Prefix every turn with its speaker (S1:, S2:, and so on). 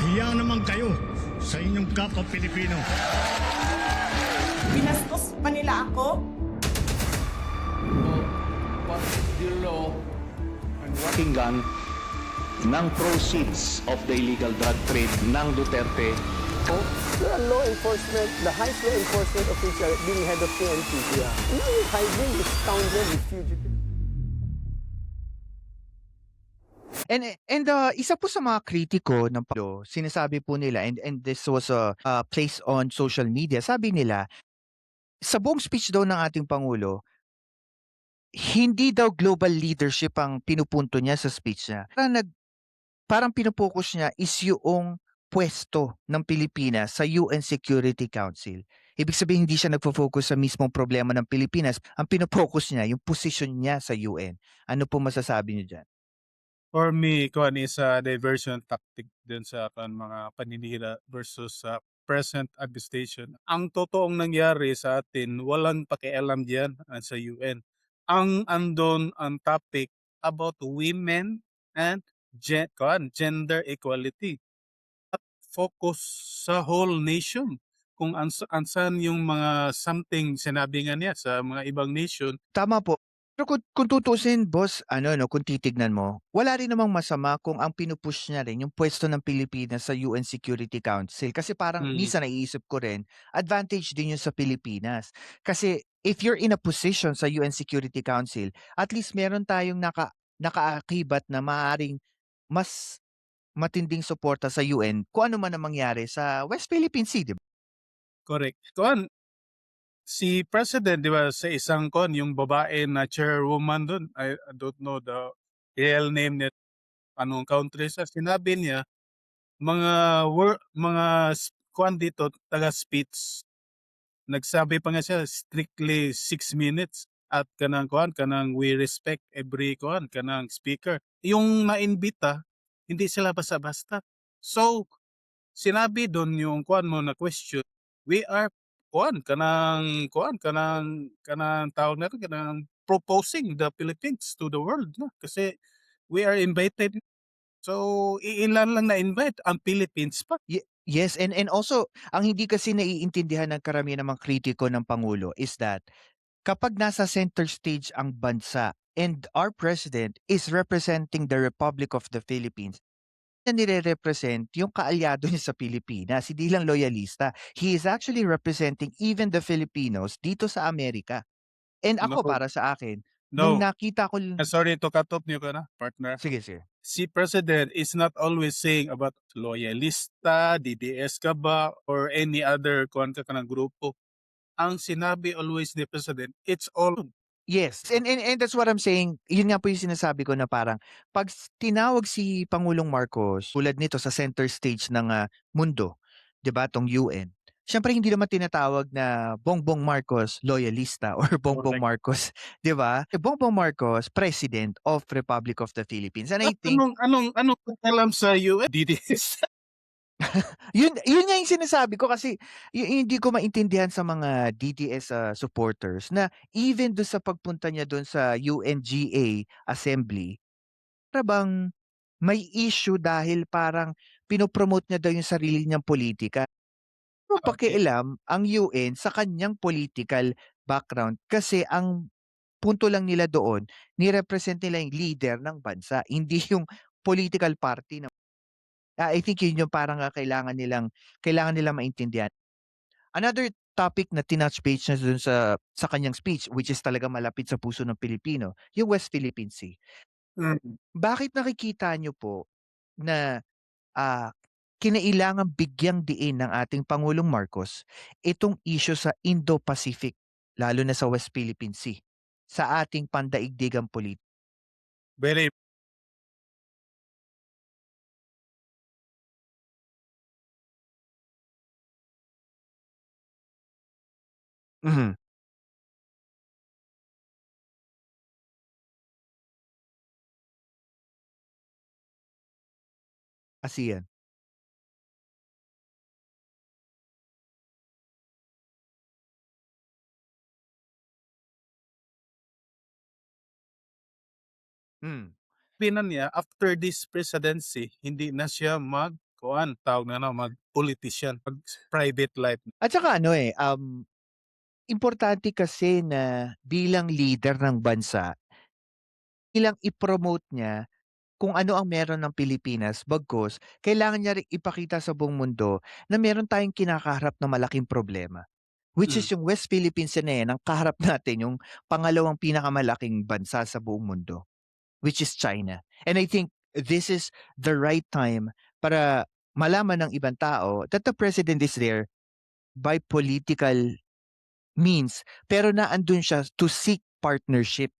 S1: Mahiya naman kayo sa inyong kapwa Pilipino.
S2: Binastos pa nila ako.
S3: What is the law and what
S4: Pakinggan ng proceeds of the illegal drug trade ng Duterte.
S5: The law enforcement, the highest law enforcement official being head of PNP. Yeah. Now you're hiding this scoundrel, this fugitive.
S6: And isa po sa mga kritiko ng Pangulo, sinasabi po nila, and this was placed on social media, sabi nila, sa buong speech daw ng ating Pangulo, hindi daw global leadership ang pinupunto niya sa speech niya. Parang pinupokus niya is yung pwesto ng Pilipinas sa UN Security Council. Ibig sabihin, hindi siya nagfo-focus sa mismong problema ng Pilipinas. Ang pinopokus niya, yung position niya sa UN. Ano po masasabi niyo dyan?
S7: For me, kuan is a diversion tactic din sa mga paninira versus sa present administration. Ang totoong nangyari sa atin, walang pakialam diyan sa UN. Ang andon ang topic about women and gender equality. At focus sa whole nation. Kung ansan yung mga something sinabi nga niya sa mga ibang nation.
S6: Tama po. Pero kung tutusin, boss, kung titignan mo, wala rin namang masama kung ang pinupush niya rin yung pwesto ng Pilipinas sa UN Security Council. Kasi parang minsan naiisip ko rin, advantage din yun sa Pilipinas. Kasi if you're in a position sa UN Security Council, at least meron tayong nakaakibat na maaaring mas matinding suporta sa UN kung ano man ang mangyari sa West Philippine Sea, di ba?
S7: Correct. Kuan, si President, di ba, sa isang yung babae na chairwoman doon, I don't know the real name net, anong country sa, sinabi niya, mga dito, taga-speech, nagsabi pa nga siya, strictly 6 minutes, at kanang we respect every kanang speaker. Yung na-invita, hindi sila basta-basta. So, sinabi doon yung mo na question, we are kanang tawag natin, kanang proposing the Philippines to the world, no? Kasi we are invited. So ilan lang na invite ang Philippines pa.
S6: Yes, and also ang hindi kasi naiintindihan ng karamihan ng mga kritiko ng Pangulo is that kapag nasa center stage ang bansa and our president is representing the Republic of the Philippines, na nire-represent yung kaalyado niya sa Pilipinas, hindi lang loyalista. He is actually representing even the Filipinos dito sa Amerika. And ako,
S7: No.
S6: para sa akin, nung
S7: No,
S6: nakita ko...
S7: sorry to cut off niyo ka na, partner.
S6: Sige, sige.
S7: Si President is not always saying about loyalista, DDS ka ba, or any other kanang grupo. Ang sinabi always ni President, it's all.
S6: Yes, and that's what I'm saying. Yun nga po yung sinasabi ko na parang pag tinawag si Pangulong Marcos tulad nito sa center stage ng mundo, 'di ba, tong UN. Siyempre hindi naman tinatawag na Bongbong Marcos loyalista or Bongbong
S7: Correct.
S6: Marcos, 'di ba? Bongbong Marcos, President of Republic of the Philippines. And I
S7: At
S6: think
S7: anong alam sa UN? DDS.
S6: yun nga yung sinasabi ko kasi hindi ko maintindihan sa mga DDS supporters na even doon sa pagpunta niya doon sa UNGA assembly, para bang may issue dahil parang pinopromote niya daw yung sarili niyang politika. Ano
S7: Okay.
S6: pakialam ang UN sa kanyang political background kasi ang punto lang nila doon, ni-represent nila yung leader ng bansa, hindi yung political party na I think yun yung parang kailangan nilang maintindihan. Another topic na tinouch base niya dun sa kanyang speech, which is talaga malapit sa puso ng Pilipino, yung West Philippine Sea. Bakit nakikita niyo po na kinailangang bigyang diin ng ating Pangulong Marcos itong issue sa Indo-Pacific, lalo na sa West Philippine Sea, sa ating pandaigdigang politika?
S7: Very.
S6: Mhm. ASEAN. Hmm.
S7: Pinan niya, after this presidency, hindi na siya kuan tawag na mag-politician, mag-private life.
S6: At saka ano importante kasi na bilang leader ng bansa, bilang i-promote niya kung ano ang meron ng Pilipinas bagkus kailangan niya ring ipakita sa buong mundo na meron tayong kinakaharap na malaking problema. Which is yung West Philippine Sea na yan, ang kaharap natin yung pangalawang pinakamalaking bansa sa buong mundo, which is China. And I think this is the right time para malaman ng ibang tao that the president is there by political means, pero naandun siya to seek partnership.